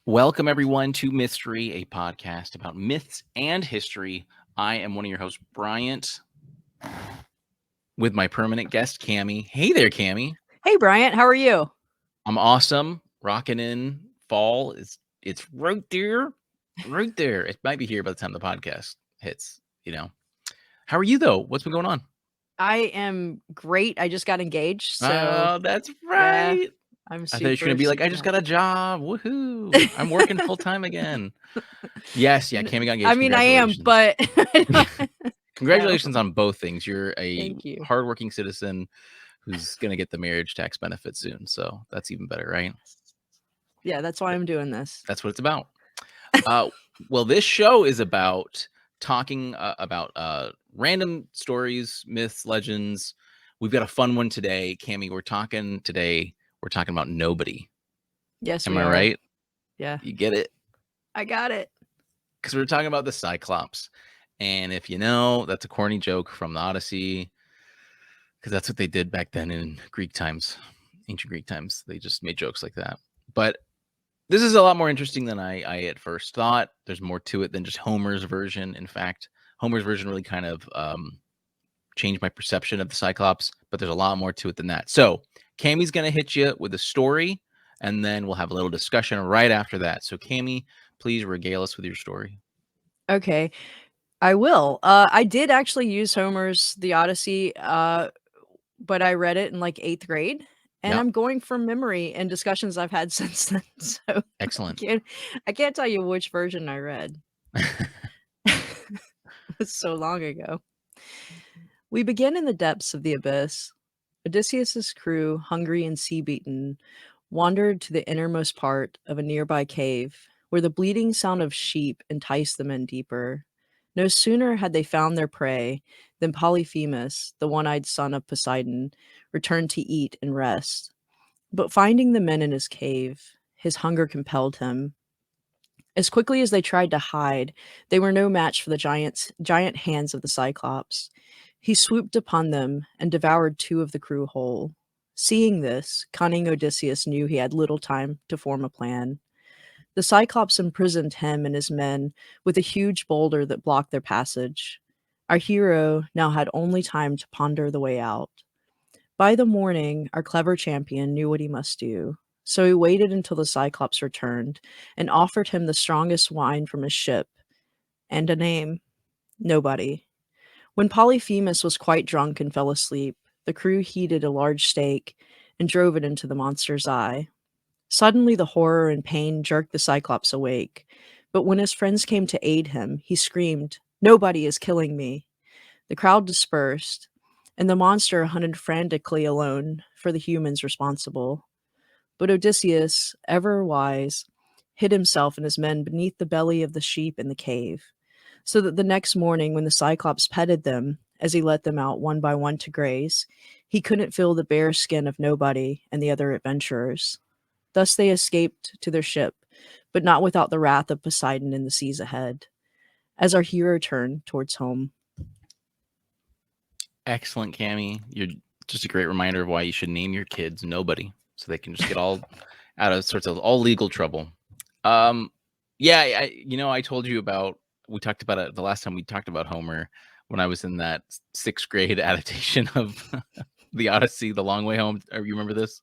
Welcome, everyone, to Mythstorie, a podcast about myths and history. I am one of your hosts, Bryant, with my permanent guest, Cammy. Hey there, Cammy. Hey, Bryant. How are you? I'm awesome. Rocking in fall. It's right there. Right there. It might be here by the time the podcast hits, How are you, though? What's been going on? I am great. I just got engaged, so Oh, that's yeah, right. I'm I thought you were going to super, be like, I super just got happy. a job. Woohoo. I'm working full time again. Yes, yeah, Cammy got I engaged. mean, I am, Congratulations. but no. Congratulations on both things. You're a Thank you. hardworking citizen who's going to get the marriage tax benefit soon. So that's even better, right? Yeah, that's why I'm doing this. That's what it's about. Uh, well, this show is about talking about random stories, myths, legends. We've got a fun one today, Cammy. We're talking about Nobody. Yes, Am we I are. right? Yeah, You get it? I got it. Because we're talking about the Cyclops. And if you know, that's a corny joke from the Odyssey, because that's what they did back then in Greek times, ancient Greek times. They just made jokes like that. But this is a lot more interesting than I at first thought. There's more to it than just Homer's version. In fact, Homer's version really kind of changed my perception of the Cyclops, but there's a lot more to it than that. So Cammy's going to hit you with a story, and then we'll have a little discussion right after that. So Cammy, please regale us with your story. Okay, I will. I did actually use Homer's The Odyssey, but I read it in like eighth grade, and Yeah, I'm going from memory and discussions I've had since then. So I excellent. can't, I can't tell you which version I read. It was so long ago. We begin in the depths of the abyss. Odysseus's crew, hungry and sea-beaten, wandered to the innermost part of a nearby cave, where the bleating sound of sheep enticed them in deeper. No sooner had they found their prey than Polyphemus, the one-eyed son of Poseidon, returned to eat and rest. But finding the men in his cave, his hunger compelled him. As quickly as they tried to hide, they were no match for the giant hands of the Cyclops. He swooped upon them and devoured two of the crew whole. Seeing this, cunning Odysseus knew he had little time to form a plan. The Cyclops imprisoned him and his men with a huge boulder that blocked their passage. Our hero now had only time to ponder the way out. By the morning, our clever champion knew what he must do. So he waited until the Cyclops returned and offered him the strongest wine from his ship and a name: Nobody. When Polyphemus was quite drunk and fell asleep, the crew heated a large stake and drove it into the monster's eye. Suddenly, the horror and pain jerked the Cyclops awake. But when his friends came to aid him, he screamed, "Nobody is killing me." The crowd dispersed, and the monster hunted frantically alone for the humans responsible. But Odysseus, ever wise, hid himself and his men beneath the belly of the sheep in the cave, so that the next morning, when the Cyclops petted them as he let them out one by one to graze, he couldn't feel the bare skin of Nobody and the other adventurers. Thus they escaped to their ship, but not without the wrath of Poseidon in the seas ahead. As our hero turned towards home. Excellent, Cammy. You're just a great reminder of why you should name your kids Nobody, so they can just get all out of sorts of all legal trouble. Yeah, I told you about. We talked about it the last time we talked about Homer when I was in that sixth grade adaptation of the Odyssey, The Long Way Home. You remember this?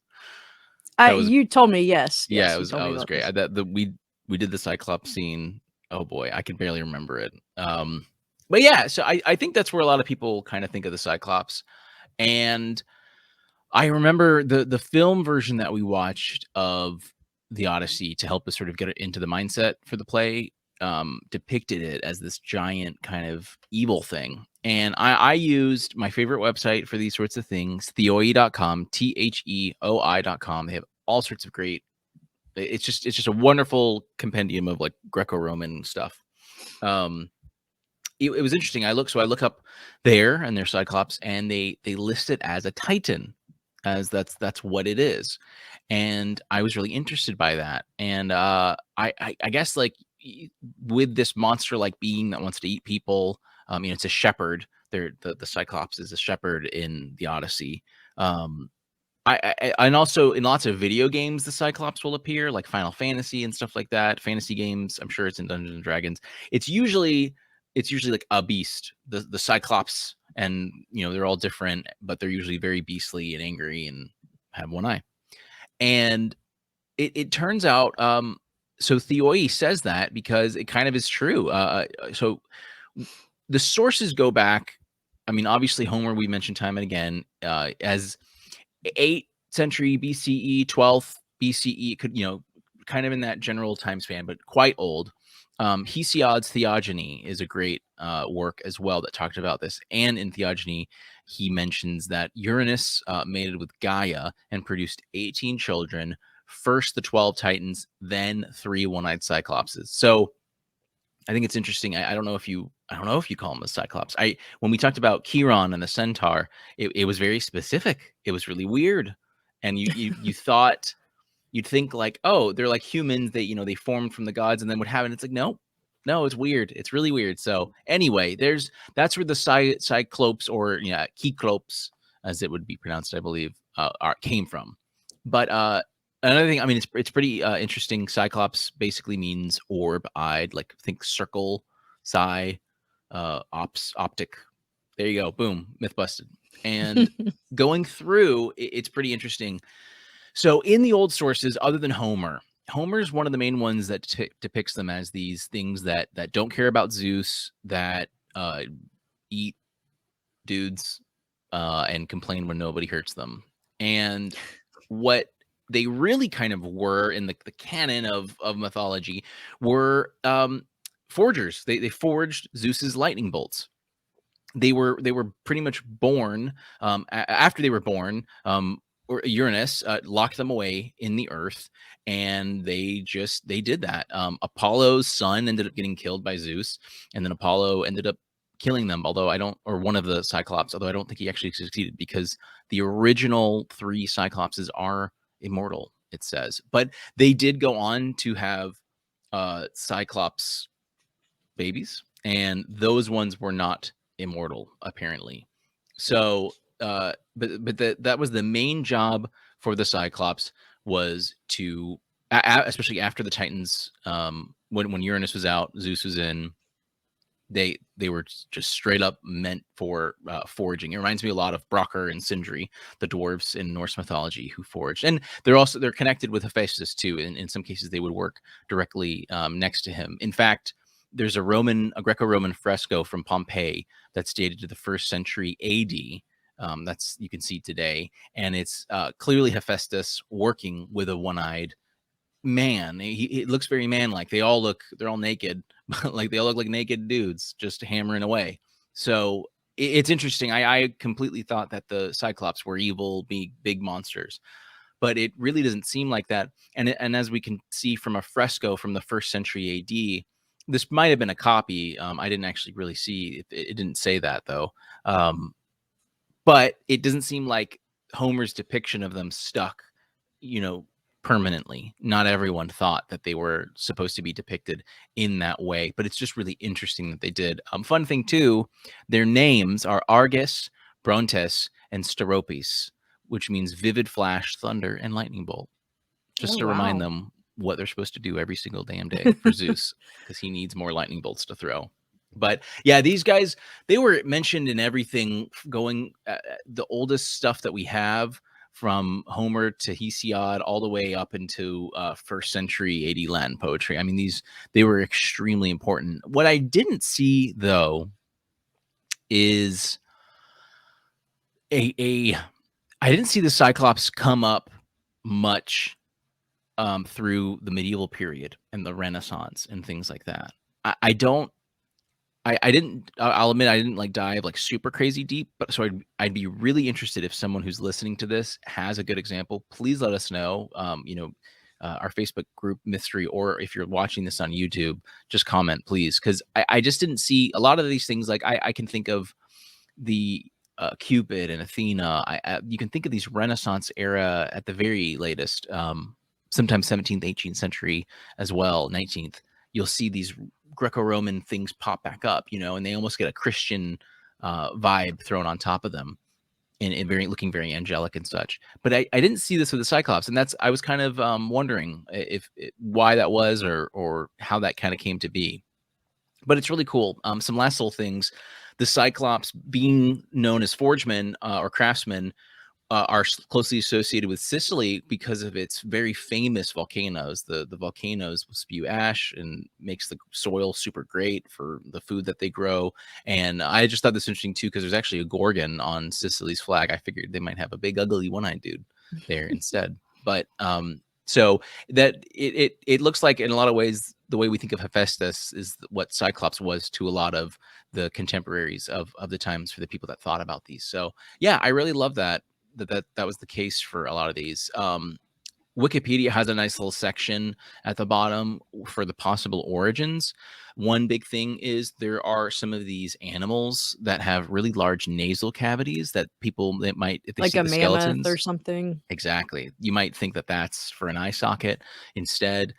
That was You told me, yes, yeah, it yes, you was. told Oh, me it was about great. this. We did the Cyclops scene. Oh boy, I can barely remember it. But yeah, so I think that's where a lot of people kind of think of the Cyclops. And I remember the film version that we watched of the Odyssey to help us sort of get into the mindset for the play, depicted it as this giant kind of evil thing. And I used my favorite website for these sorts of things, theoi.com, theoi.com. They have all sorts of great. It's just a wonderful compendium of like Greco-Roman stuff. It was interesting. I look up there and their Cyclops, and they list it as a Titan, as that's what it is. And I was really interested by that. And I guess like with this monster like being that wants to eat people, it's a shepherd. The Cyclops is a shepherd in the Odyssey. Um, And also in lots of video games, the Cyclops will appear, like Final Fantasy and stuff like that. Fantasy games, I'm sure it's in Dungeons and Dragons. It's usually like a beast, the Cyclops, and they're all different, but they're usually very beastly and angry and have one eye. And it turns out, so Theoi says that because it kind of is true. So the sources go back. I mean, obviously Homer we mentioned time and again as 8th century BCE, 12th BCE, could kind of in that general time span, but quite old. Hesiod's Theogony is a great work as well that talked about this. And in Theogony, he mentions that Uranus mated with Gaia and produced 18 children. First the 12 Titans, then 3 one-eyed Cyclopses. So I think it's interesting. I don't know if you call them the Cyclops. When we talked about Chiron and the Centaur, it was very specific. It was really weird, and you thought you'd think like, oh, they're like humans. They formed from the gods, and then what happened? It's like no, it's weird. It's really weird. So anyway, that's where the Cyclopes or Cyclopes, as it would be pronounced, I believe, came from. But another thing, I mean, it's pretty interesting. Cyclops basically means orb-eyed, like think circle, optic. There you go. Boom. Myth busted. And going through, it's pretty interesting. So in the old sources, other than Homer is one of the main ones that depicts them as these things that don't care about Zeus, that eat dudes and complain when nobody hurts them. And what they really kind of were in the canon of mythology were forgers. They forged Zeus's lightning bolts. They were pretty much born after they were born. Or Uranus locked them away in the earth, and they did that. Apollo's son ended up getting killed by Zeus, and then Apollo ended up killing them. Or one of the Cyclops, although I don't think he actually succeeded, because the original 3 Cyclopses are immortal, it says. But they did go on to have Cyclops babies, and those ones were not immortal, apparently. So but that was the main job for the Cyclops, was to especially after the Titans, when Uranus was out, Zeus was in, they were just straight up meant for foraging. It reminds me a lot of Brocker and Sindri, the dwarves in Norse mythology who foraged, and they're connected with Hephaestus too. In some cases, they would work directly next to him. In fact, there's a Greco-Roman fresco from Pompeii that's dated to the 1st century AD. That's you can see today, and it's clearly Hephaestus working with a one-eyed man. It looks very man-like. They're all naked, like they all look like naked dudes just hammering away. So it's interesting. I completely thought that the Cyclops were evil, big monsters, but it really doesn't seem like that. And as we can see from a fresco from the 1st century AD, this might have been a copy. I didn't actually really see it didn't say that though. But it doesn't seem like Homer's depiction of them stuck, permanently. Not everyone thought that they were supposed to be depicted in that way, but it's just really interesting that they did. Fun thing too, their names are Argus, Brontes, and Steropes, which means vivid flash, thunder, and lightning bolt. Just to remind them what they're supposed to do every single damn day for Zeus, because he needs more lightning bolts to throw. But yeah, these guys, they were mentioned in everything going the oldest stuff that we have, from Homer to Hesiod, all the way up into 1st century AD Latin poetry. I mean, they were extremely important. What I didn't see though is I didn't see the Cyclops come up much through the medieval period and the Renaissance and things like that. I'll admit I didn't like dive like super crazy deep, but so I'd be really interested if someone who's listening to this has a good example. Please let us know. Our Facebook group Mythstorie, or if you're watching this on YouTube, just comment, please, because I just didn't see a lot of these things. Like I can think of the Cupid and Athena. You can think of these Renaissance era at the very latest, sometimes 17th, 18th century as well, 19th. You'll see these Greco-Roman things pop back up, and they almost get a Christian vibe thrown on top of them. and very looking very angelic and such. But I didn't see this with the Cyclops, and I was kind of wondering if why that was, or how that kind of came to be. But it's really cool. Some last little things: the Cyclops, being known as forgemen or craftsmen, are closely associated with Sicily because of its very famous volcanoes. The volcanoes will spew ash and makes the soil super great for the food that they grow. And I just thought this interesting too, because there's actually a gorgon on Sicily's flag. I figured they might have a big ugly one-eyed dude there instead. But so that it looks like in a lot of ways the way we think of Hephaestus is what Cyclops was to a lot of the contemporaries of the times for the people that thought about these. So yeah, I really love that was the case for a lot of these. Wikipedia has a nice little section at the bottom for the possible origins. One big thing is there are some of these animals that have really large nasal cavities that people that might, if they Like see a the mammoth or skeletons, something? exactly, you might think that that's for an eye socket instead.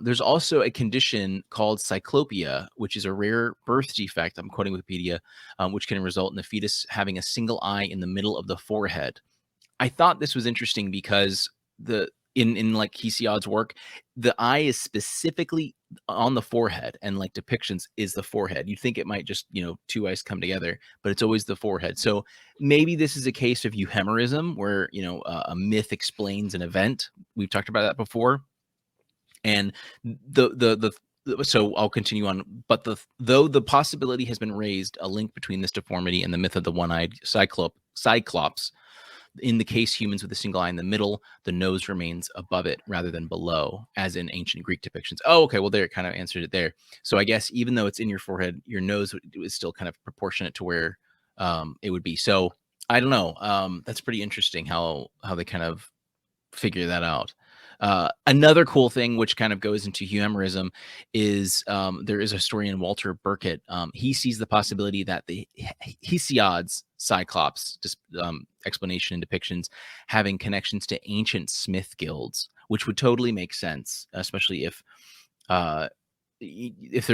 There's also a condition called cyclopia, which is a rare birth defect. I'm quoting Wikipedia, which can result in the fetus having a single eye in the middle of the forehead. I thought this was interesting because the in like Hesiod's work, the eye is specifically on the forehead, and like depictions is the forehead. You think it might just, two eyes come together, but it's always the forehead. So maybe this is a case of euhemerism where, a myth explains an event. We've talked about that before. And so I'll continue on. But though the possibility has been raised, a link between this deformity and the myth of the one-eyed Cyclops. In the case humans with a single eye in the middle, the nose remains above it rather than below, as in ancient Greek depictions. Oh, okay. Well, there, it kind of answered it there. So I guess even though it's in your forehead, your nose is still kind of proportionate to where it would be. So I don't know. That's pretty interesting how they kind of figure that out. Another cool thing, which kind of goes into humorism, is there is a historian, Walter Burkett. He sees the possibility that the Hesiod's Cyclops explanation and depictions having connections to ancient smith guilds, which would totally make sense, especially if they're,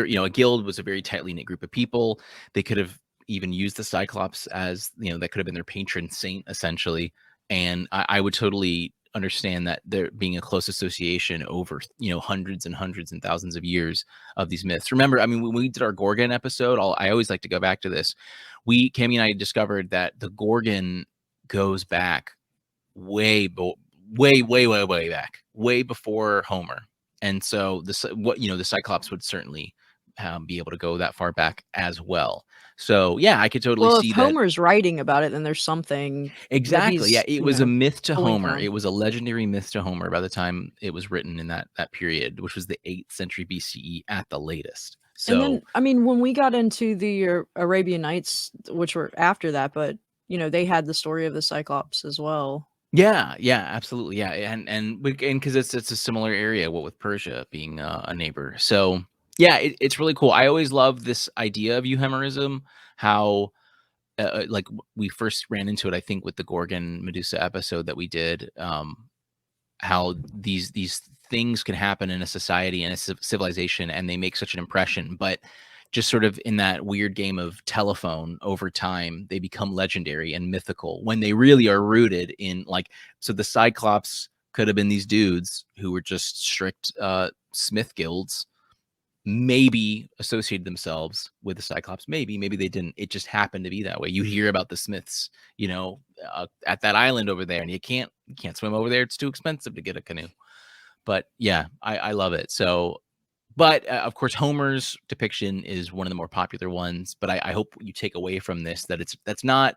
a guild was a very tightly knit group of people. They could have even used the Cyclops as, that could have been their patron saint essentially. And I would totally understand that there being a close association over, hundreds and hundreds and thousands of years of these myths. Remember, I mean, when we did our Gorgon episode, I always like to go back to this. Cammy and I discovered that the Gorgon goes back way back, way before Homer. And so the Cyclops would certainly be able to go that far back as well. So yeah, I could totally Well, if see that. Homer's writing about it, then there's something that Exactly. Yeah, he's, it was a myth to pulling Homer. from. It was a legendary myth to Homer by the time it was written in that period, which was the 8th century BCE at the latest. And So then, I mean, when we got into the Arabian Nights, which were after that, but, they had the story of the Cyclops as well. yeah, absolutely. Yeah. And because it's a similar area, what with Persia being a neighbor. So yeah, it's really cool. I always love this idea of euhemerism, how like we first ran into it, I think, with the Gorgon Medusa episode that we did. How these things can happen in a society and a civilization, and they make such an impression, but just sort of in that weird game of telephone, over time they become legendary and mythical when they really are rooted in, like, so the Cyclops could have been these dudes who were just strict smith guilds, maybe associated themselves with the Cyclops. Maybe they didn't. It just happened to be that way. You hear about the Smiths, at that island over there, and you can't swim over there. It's too expensive to get a canoe. But yeah, I love it. So, but of course, Homer's depiction is one of the more popular ones. But I hope you take away from this that that's not.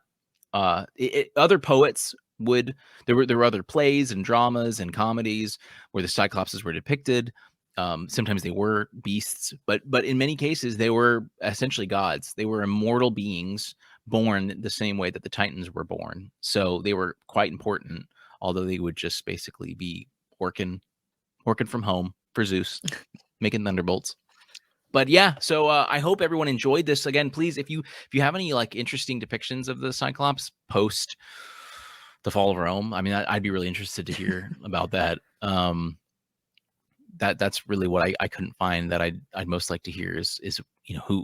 Other poets would, there were other plays and dramas and comedies where the Cyclopses were depicted. Sometimes they were beasts, but in many cases they were essentially gods. They were immortal beings born the same way that the Titans were born. So they were quite important, although they would just basically be working from home for Zeus, making thunderbolts. But yeah, so I hope everyone enjoyed this. Again, please, if you have any like interesting depictions of the Cyclops post the fall of Rome, I mean, I'd be really interested to hear about that. That's really what I couldn't find that I'd most like to hear is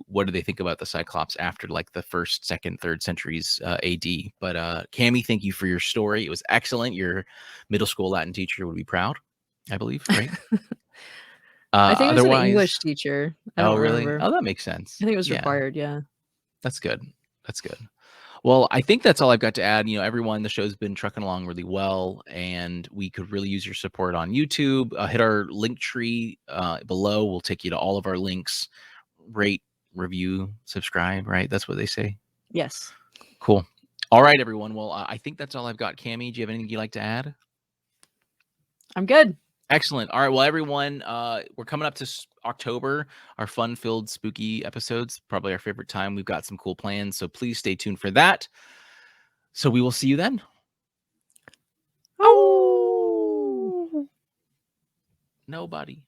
what do they think about the Cyclops after like the first, second, third centuries AD? But Cammy, thank you for your story. It was excellent. Your middle school Latin teacher would be proud, I believe, right? I think it was an Otherwise, English teacher. I oh don't really? remember. Oh, that makes I sense. think it was Yeah, required, yeah. that's good. That's good. Well, I think that's all I've got to add. Everyone, the show's been trucking along really well, and we could really use your support on YouTube. Hit our link tree below. We'll take you to all of our links. Rate, review, subscribe, right? That's what they say. Yes. Cool. All right, everyone. Well, I think that's all I've got. Cammy, do you have anything you'd like to add? I'm good. Excellent. All right. Well, everyone, we're coming up to October, our fun-filled, spooky episodes, probably our favorite time. We've got some cool plans, so please stay tuned for that. So we will see you then. Oh. Nobody.